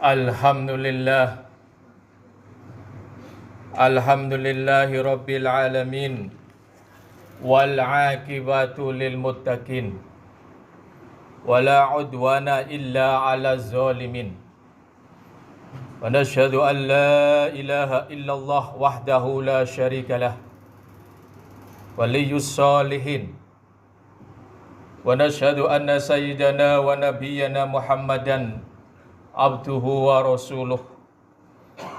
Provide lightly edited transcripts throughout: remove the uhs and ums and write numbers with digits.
Alhamdulillah. Alhamdulillahi rabbil alamin. Wal aqibatu lil muttaqin. Wala udwana illa 'alaz zalimin. Wa nashhadu an la ilaha illallah wahdahu la syarikalah. Waliyyus salihin. Wa nashhadu anna sayyidana wa nabiyyana Muhammadan abduhu wa rasuluh,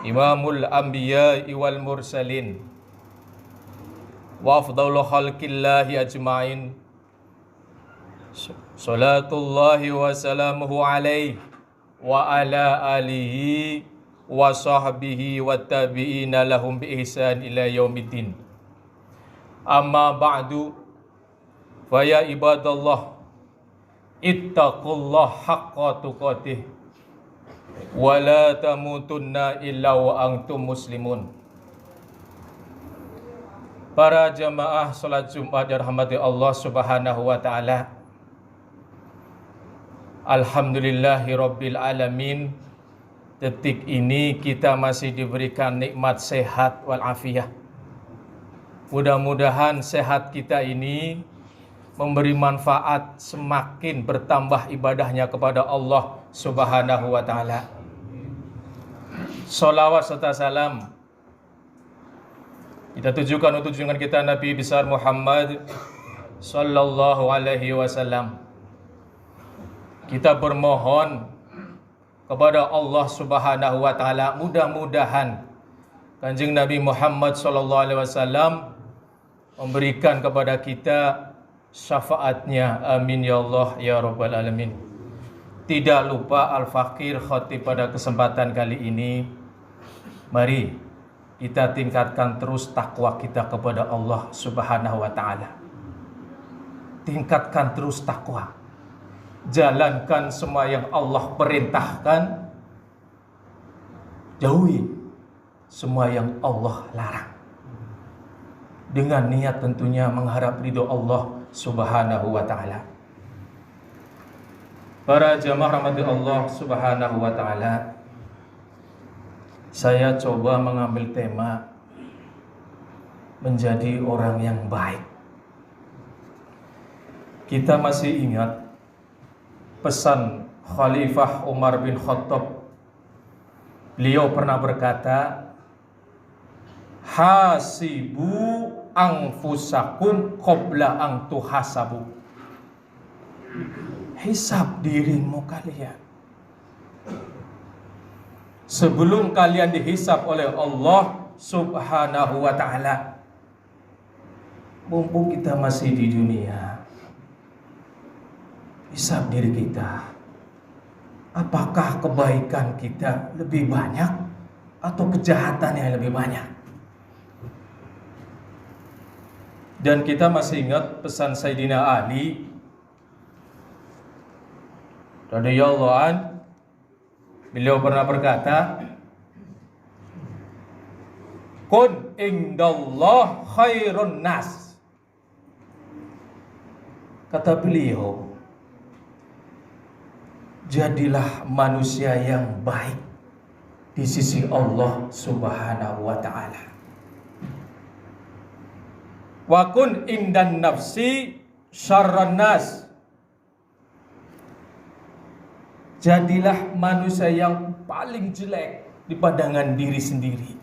imamul anbiya'i wal mursalin, wa afdalu khalqillahi ajma'in. Salatullahi wa salamuhu alaihi wa ala alihi wa sahbihi wa tabi'ina lahum bi ihsan ila yaumiddin. Amma ba'du, fa ya ibadallah, ittaqullah haqqa tuqatih wa la tamutunna illa wa antum muslimun. Para jamaah salat Jumat yang dirahmati Allah Subhanahu wa taala. Alhamdulillahi rabbil alamin. Detik ini kita masih diberikan nikmat sehat wal afiyah. Mudah-mudahan sehat kita ini memberi manfaat, semakin bertambah ibadahnya kepada Allah Subhanahu wa ta'ala. Salawat serta salam kita tujukan untuk junjungan kita Nabi besar Muhammad sallallahu alaihi wasallam. Kita bermohon kepada Allah Subhanahu wa ta'ala, mudah-mudahan Kanjeng Nabi Muhammad sallallahu alaihi wasallam memberikan kepada kita syafaatnya, amin ya Allah ya rabbal alamin. Tidak lupa Al-Fakir Khatib pada kesempatan kali ini, mari kita tingkatkan terus takwa kita kepada Allah Subhanahu wa ta'ala. Tingkatkan terus takwa, jalankan semua yang Allah perintahkan, jauhi semua yang Allah larang, dengan niat tentunya mengharap ridho Allah Subhanahu wa ta'ala. Para jamaah rahmati Allah Subhanahu wa ta'ala, saya coba mengambil tema menjadi orang yang baik. Kita masih ingat pesan Khalifah Umar bin Khattab. Beliau pernah berkata, hasibu anfusakum qabla an tuhasabu. Hisab dirimu kalian sebelum kalian dihisab oleh Allah Subhanahu wa ta'ala. Mumpung kita masih di dunia, hisab diri kita. Apakah kebaikan kita lebih banyak atau kejahatan yang lebih banyak? Dan kita masih ingat pesan Sayyidina Ali radhiyallahu an. Beliau pernah berkata, kun indallah khairun nas. Kata beliau, jadilah manusia yang baik di sisi Allah Subhanahu wa ta'ala. Wa kun indan nafsi syarran nas. Jadilah manusia yang paling jelek di pandangan diri sendiri.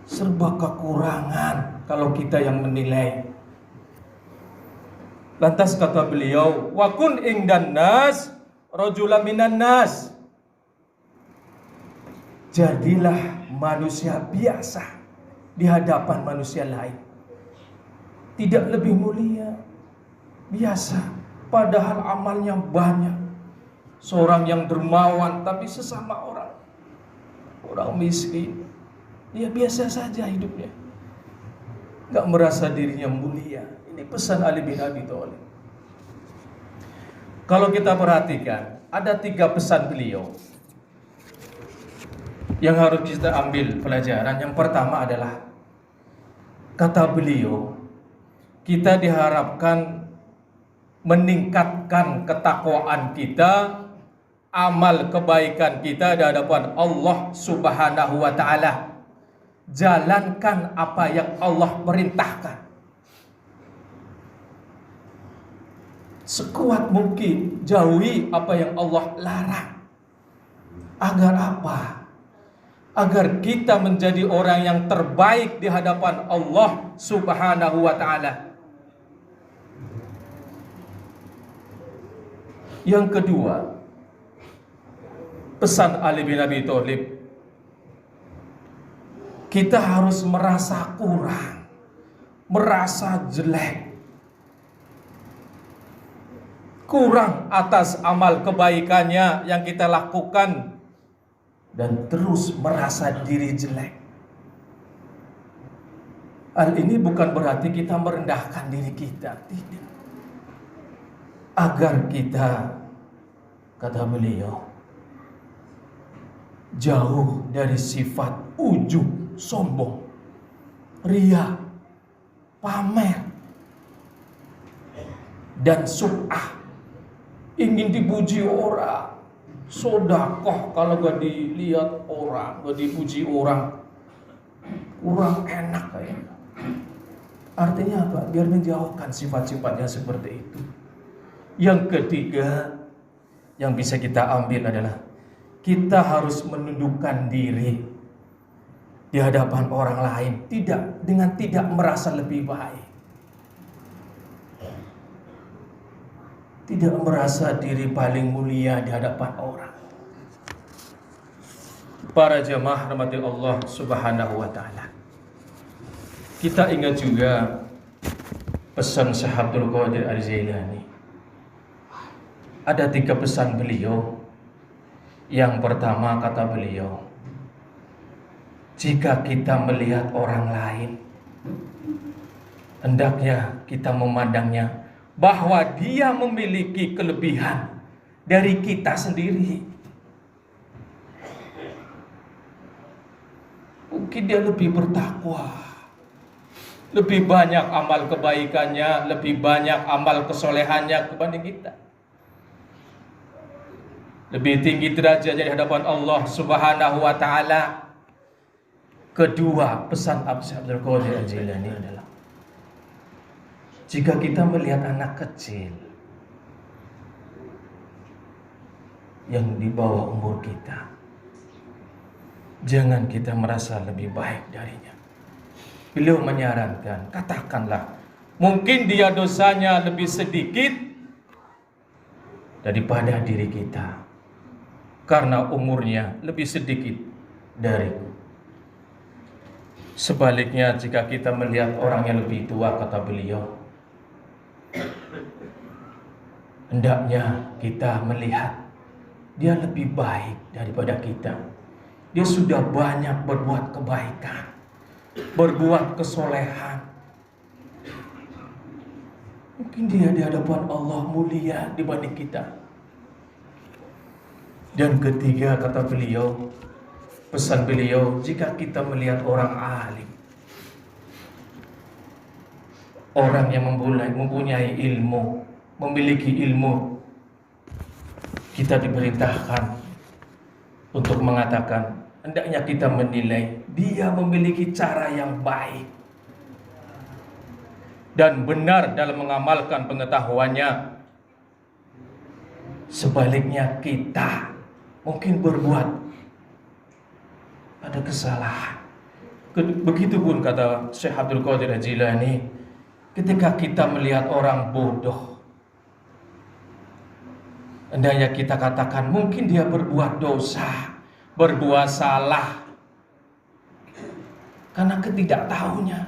Serba kekurangan kalau kita yang menilai. Lantas kata beliau, wa kun indan nas rajulan minan nas. Jadilah manusia biasa di hadapan manusia lain. Tidak lebih mulia, biasa, padahal amalnya banyak. Seorang yang dermawan tapi sesama orang miskin, dia biasa saja hidupnya, gak merasa dirinya mulia. Ini pesan Ali bin Abi Thalib. Kalau kita perhatikan, ada 3 pesan beliau yang harus kita ambil pelajaran. Yang pertama adalah, kata beliau, kita diharapkan meningkatkan ketakwaan kita amal kebaikan kita di hadapan Allah Subhanahu wa taala. Jalankan apa yang Allah perintahkan. Sekuat mungkin jauhi apa yang Allah larang. Agar apa? Agar kita menjadi orang yang terbaik di hadapan Allah Subhanahu wa taala. Yang kedua, pesan Ali bin Abi Thalib, kita harus merasa kurang, merasa jelek, kurang atas amal kebaikannya yang kita lakukan, dan terus merasa diri jelek. Hal ini bukan berarti kita merendahkan diri kita, tidak. Agar kita, kata beliau, jauh dari sifat ujub, sombong, ria, pamer, dan sum'ah, ingin dipuji orang, sodakoh kalau gak dilihat orang, gak dipuji orang, kurang enak kayaknya. Artinya apa? Biar menjauhkan sifat-sifatnya seperti itu. Yang ketiga yang bisa kita ambil adalah kita harus menundukkan diri di hadapan orang lain, dengan tidak merasa lebih baik, tidak merasa diri paling mulia di hadapan orang. Para jemaah rahmati Allah Subhanahu wa taala, kita ingat juga pesan Syekh Abdul Qadir Al-Jailani. Ada 3 pesan beliau. Yang pertama, kata beliau, jika kita melihat orang lain, hendaknya kita memandangnya bahwa dia memiliki kelebihan dari kita sendiri. Mungkin dia lebih bertakwa, lebih banyak amal kebaikannya, lebih banyak amal kesolehannya dibanding kita, lebih tinggi derajatnya di hadapan Allah Subhanahu wa taala. Kedua, pesan Abdul Qadir Al-Jailani adalah jika kita melihat anak kecil yang di bawah umur kita, jangan kita merasa lebih baik darinya. Beliau menyarankan, katakanlah, mungkin dia dosanya lebih sedikit daripada diri kita, karena umurnya lebih sedikit dariku. Sebaliknya, jika kita melihat orang yang lebih tua, kata beliau, hendaknya kita melihat dia lebih baik daripada kita. Dia sudah banyak berbuat kebaikan, berbuat kesolehan. Mungkin dia di hadapan Allah mulia dibanding kita. Dan ketiga, kata beliau, pesan beliau, jika kita melihat orang alim, orang yang mempunyai ilmu, memiliki ilmu, kita diperintahkan untuk mengatakan, hendaknya kita menilai dia memiliki cara yang baik dan benar dalam mengamalkan pengetahuannya. Sebaliknya, kita mungkin berbuat ada kesalahan. Begitupun kata Syekh Abdul Qadir Al-Jailani, ketika kita melihat orang bodoh, hendaknya kita katakan mungkin dia berbuat dosa, berbuat salah karena ketidaktahunya.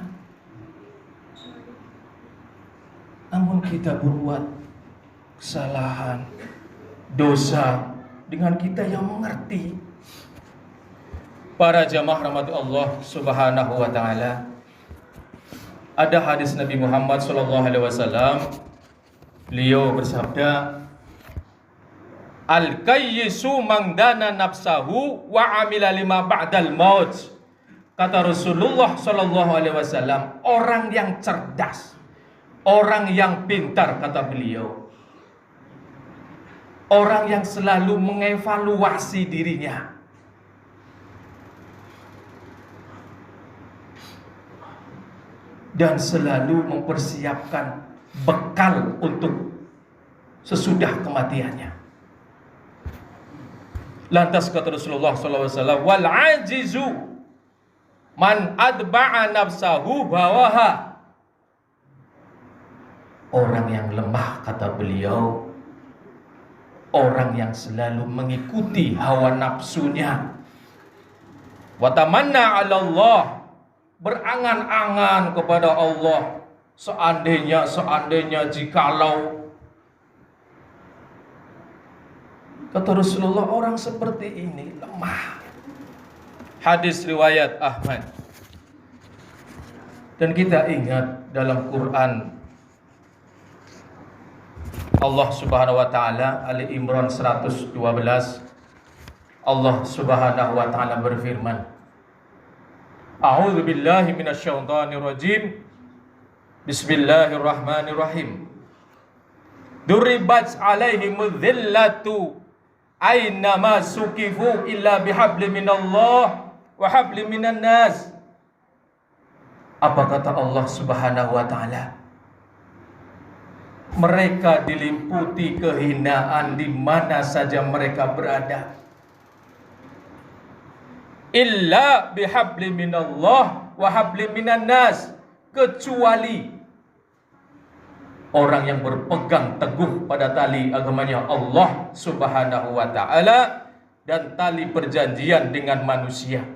Namun kita berbuat kesalahan, dosa dengan kita yang mengerti. Para jamaah rahmati Allah Subhanahu wa taala, ada hadis Nabi Muhammad sallallahu alaihi wasallam, beliau bersabda, al-kayyisu man dana nafsahu wa amila lima ba'dal maut. Kata Rasulullah sallallahu alaihi wasallam, orang yang cerdas, orang yang pintar, kata beliau, Orang yang selalu mengevaluasi dirinya. Dan selalu mempersiapkan bekal untuk sesudah kematiannya. Lantas kata Rasulullah SAW, wal ajizu man adba'a nafsahu bawaha. Orang yang lemah, kata beliau, orang yang selalu mengikuti hawa nafsunya. Wa tamanna 'ala Allah, berangan-angan kepada Allah, seandainya jikalau. Kata Rasulullah, orang seperti ini lemah. Hadis riwayat Ahmad. Dan kita ingat dalam Quran, Allah Subhanahu wa taala, Ali Imran 112, Allah Subhanahu wa taala berfirman, A'udzu billahi minasyaitonir rajim. Bismillahirrahmanirrahim. Duribat alaihimudz dhillatu aynama sukifu illa bihablin minallah wa hablin minan nas. Apa kata Allah Subhanahu wa taala? Mereka diliputi kehinaan di mana saja mereka berada. Illa bihablin minallah wa hablin minan nas, kecuali orang yang berpegang teguh pada tali agamanya Allah Subhanahu wa ta'ala dan tali perjanjian dengan manusia.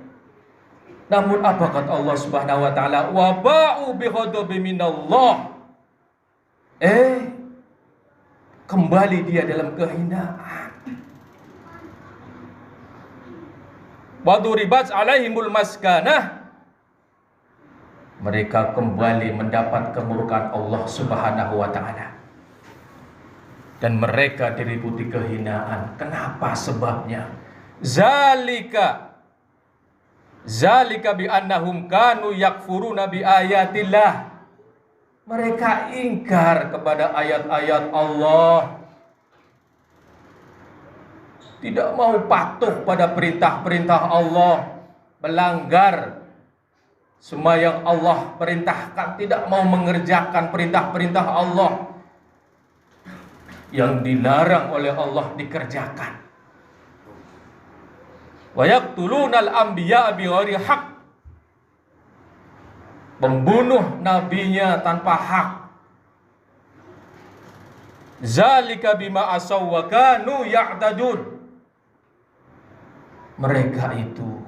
Namun apa kata Allah Subhanahu wa ta'ala? Wa ba'u bighadabin minallah. Kembali dia dalam kehinaan. Wa duribat alaihimul maskanah. Mereka kembali mendapat kemurkaan Allah Subhanahu wa ta'ala. Dan mereka diliputi kehinaan. Kenapa sebabnya? Zalika bi annahum kanu yakfuruna bi ayatillah. Mereka ingkar kepada ayat-ayat Allah. Tidak mau patuh pada perintah-perintah Allah. Melanggar semua yang Allah perintahkan, tidak mau mengerjakan perintah-perintah Allah. Yang dilarang oleh Allah dikerjakan. Wa yaqtulunal anbiya bighairi haqq. Membunuh nabinya tanpa hak. Zalika bima asaw wa kanu ya'tadun. Mereka itu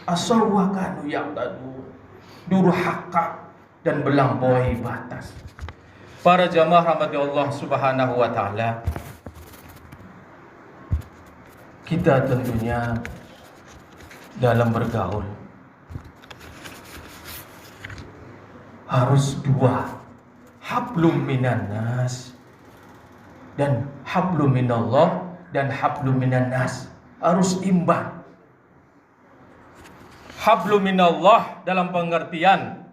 asaw wa kanu ya'tadun, durhaka dan melampaui batas. Para jamaah rahmati Allah Subhanahu wa ta'ala, kita tentunya dalam bergaul harus dua, hablum minan nas dan hablum minallah dan hablum minan nas, harus imbang. Hablum minallah dalam pengertian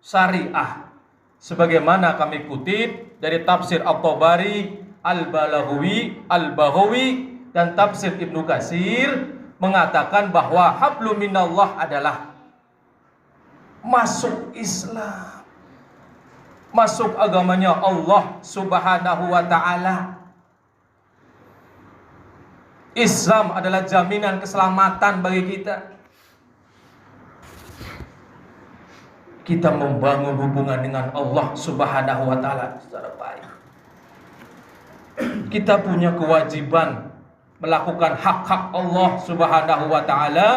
syariah, sebagaimana kami kutip dari tafsir At-Tabari, Al-Baghawi dan tafsir Ibnu Katsir, mengatakan bahwa hablum minallah adalah masuk Islam, masuk agamanya Allah Subhanahu wa ta'ala. Islam adalah jaminan keselamatan bagi kita. Kita membangun hubungan dengan Allah Subhanahu wa ta'ala secara baik. Kita punya kewajiban melakukan hak-hak Allah Subhanahu wa ta'ala.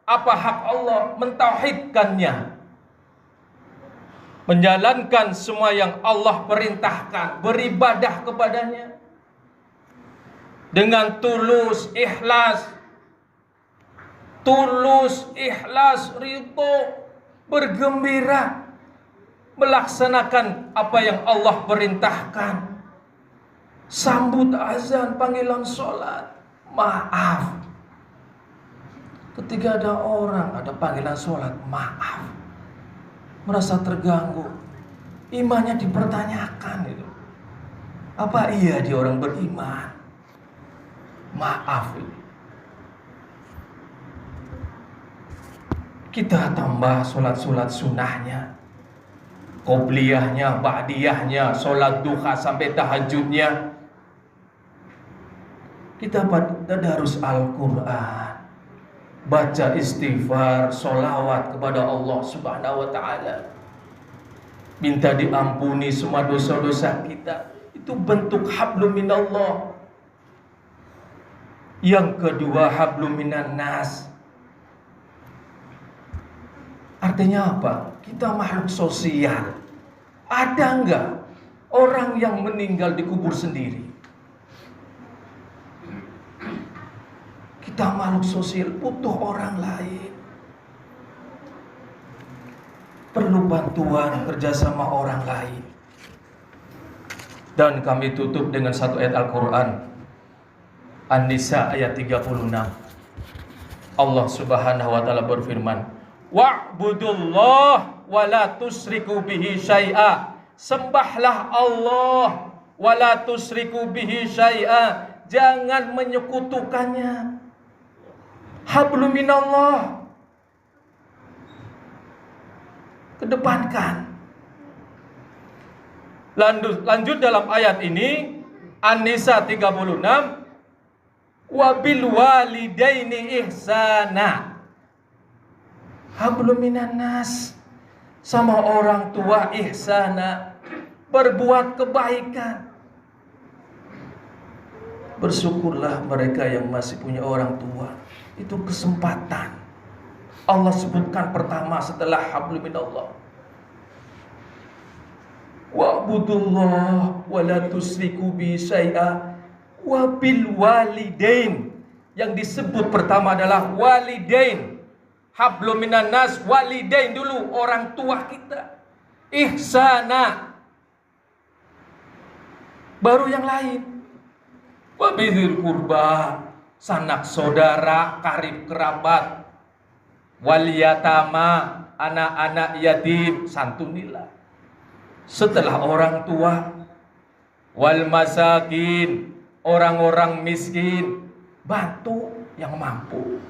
Apa hak Allah? Mentauhidkannya, menjalankan semua yang Allah perintahkan, beribadah kepadanya dengan tulus, ikhlas, ridho, bergembira, melaksanakan apa yang Allah perintahkan. Sambut azan, panggilan sholat, maaf. Ketika ada orang, ada panggilan sholat, maaf, merasa terganggu, imannya dipertanyakan itu. Apa iya dia orang beriman? maaf. Kita tambah sholat-sholat sunnahnya, qobliyahnya, ba'diyahnya, sholat duha sampai tahajudnya. Kita tadarus Al-Quran, baca istighfar, sholawat kepada Allah Subhanahu wa ta'ala, minta diampuni semua dosa-dosa kita. Itu bentuk hablum minallah. Yang kedua, hablum minan nas. Artinya apa? Kita makhluk sosial. Ada enggak orang yang meninggal dikubur sendiri? Kita makhluk sosial, butuh orang lain, perlu bantuan, kerjasama orang lain. Dan kami tutup dengan satu ayat Al-Quran, An-Nisa ayat 36. Allah Subhanahu wa ta'ala berfirman, wa'budullah wa la tusriku bihi syai'a. Sembahlah Allah wa la tusriku bihi syai'a. Jangan menyekutukannya. Hablum minallah. Kedepankan. Lanjut dalam ayat ini, An-Nisa 36, wabil walidaini ihsana. Hablum minan nas. Sama orang tua ihsana, berbuat kebaikan. Bersyukurlah mereka yang masih punya orang tua. Itu kesempatan. Allah sebutkan pertama setelah hablum minallah, wa'budullah wa la tusriku bi syai'a wa bil walidain. Yang disebut pertama adalah walidain. Hablum minan nas, walidain dulu, orang tua kita. Ihsana, baru yang lain. Wa bidzil qurba, sanak saudara, karib kerabat. Wal yatama, anak-anak yatim, santunilah. Setelah orang tua, wal masakin, orang-orang miskin, bantu yang mampu.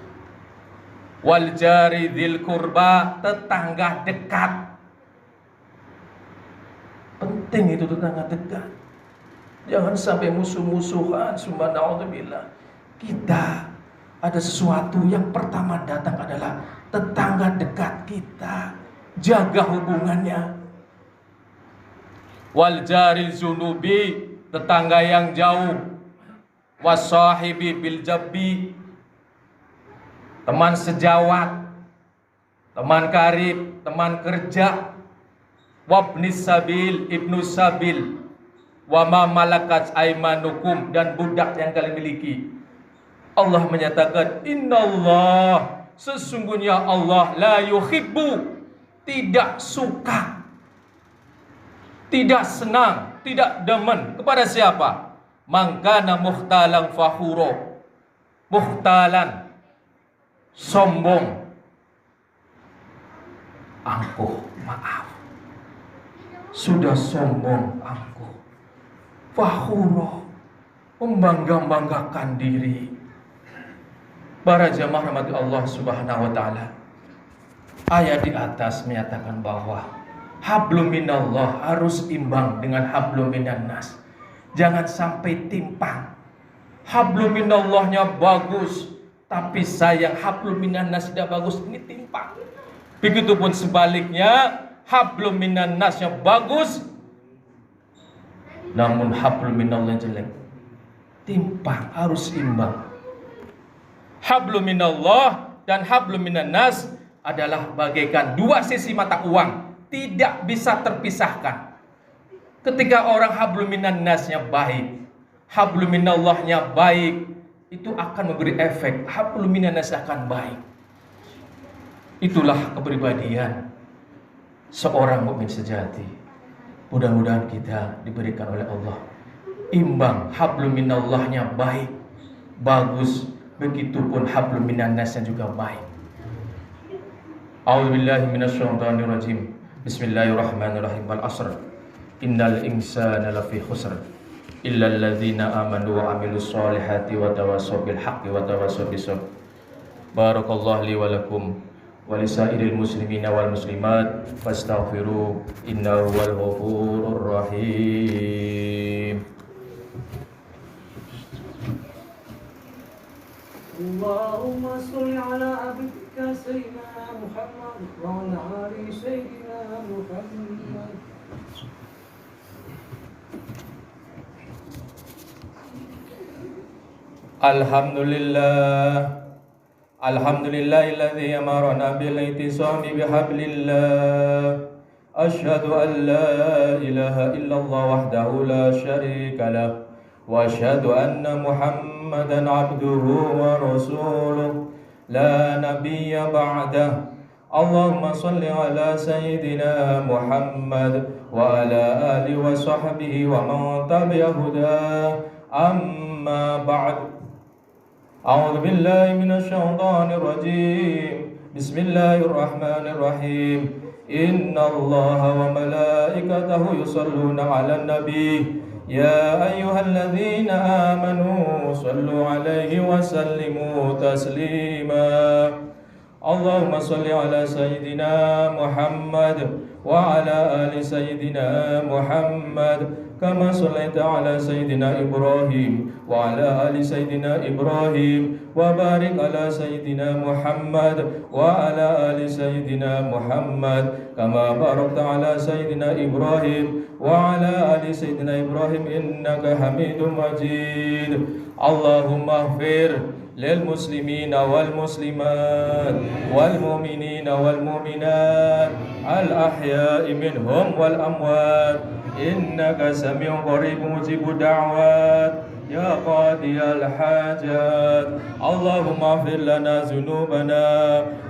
Wal jari dzil qurba, tetangga dekat. Penting itu tetangga dekat. Jangan sampai musuh-musuhan, subhanallah. Kita ada sesuatu yang pertama datang adalah tetangga dekat kita. Jaga hubungannya. Wal jari zunubi, tetangga yang jauh. Wasahibi bil jabbi, teman sejawat, teman karib, teman kerja. Wabnis sabil, ibnu sabil, wama malakat aimanukum, dan budak yang kalian miliki. Allah menyatakan, innallah, sesungguhnya Allah la yuhibbu, tidak suka, tidak senang, tidak demen kepada siapa? Mangkana muhtalan fakhuro, muhtalan, sombong, angkuh, maaf, sudah sombong, angkuh, fakhuro, membangga-banggakan diri. Para jamaah rahmati Allah Subhanahu wa ta'ala, ayat di atas menyatakan bahwa hablum minallah harus imbang dengan hablum minan nas. Jangan sampai timpang. Hablum minallahnya bagus, tapi sayang hablum minan nas tidak bagus, ini timpang. Begitupun sebaliknya, hablum minan nasnya bagus, namun hablum minallah jelek. Timpang, harus imbang. Hablum minallah dan hablum minan nas adalah bagaikan dua sisi mata uang, tidak bisa terpisahkan. Ketika orang hablum minan nasnya baik, hablum minallahnya baik, itu akan memberi efek hablum minan nas akan baik. Itulah kepribadian seorang mukmin sejati. Mudah-mudahan kita diberikan oleh Allah imbang, hablum minallahnya baik, bagus, begitupun hablum minan nasnya juga baik. A'udzubillahi minasyaitonirrajim. Bismillahirrahmanirrahim. Wal 'asr. Innal insana lafi khusr illal ladzina amanu wa amilus solihati wa tawassaw bil haqqi wa tawassaw bis sabr. Barakallahu li wa lakum wa lisairil muslimina wal muslimat fastaghfiru innahu wal ghafurur rahim. Allahumma sholli ala abdika sayyidina Muhammad wa ala ali sayyidina Muhammad. Alhamdulillahilladzi amarna bil ittisami bihablillah. Asyhadu an la ilaha illallah wahdahu la syarika lah. Wa asyhadu anna Muhammadan abduhu wa rasuluh la nabiyya ba'dah. Allahumma shalli ala sayyidina Muhammad wa ala alihi wa sahbihi wa man tabi'a hudah. Amma ba'd. A'udzu billahi minasy syaithanir rajim. Bismillahirrahmanirrahim. Innallaha wa malaikatahu yusholluna 'alan nabi. Ya ayyuhalladzina amanu shallu 'alaihi wa sallimu taslima. Allahumma shalli ala sayyidina Muhammad wa ala ali sayyidina Muhammad kama shallaita ala sayyidina Ibrahim wa ala ali sayyidina Ibrahim wa barik ala sayyidina Muhammad wa ala ali sayyidina Muhammad kama barakta ala sayyidina Ibrahim wa ala ali sayyidina Ibrahim innaka Hamidum Majid. Allahumma ighfir للمسلمين والمسلمات والمؤمنين والمؤمنات الأحياء منهم والأموات إنك سميع قريب مجيب الدعوات يا قاضي الحاجات. اللهم اغفر لنا ذنوبنا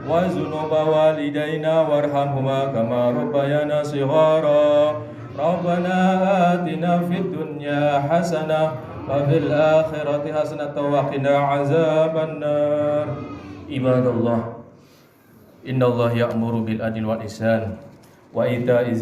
وذنوب والدينا وارحمهما كما ربيانا صغارا. ربنا آتنا في الدنيا حسنة وفي الآخرة حسنة وقنا عذاب النار. عباد الله إن الله يأمر بالعدل والإحسان وإيتاء ذي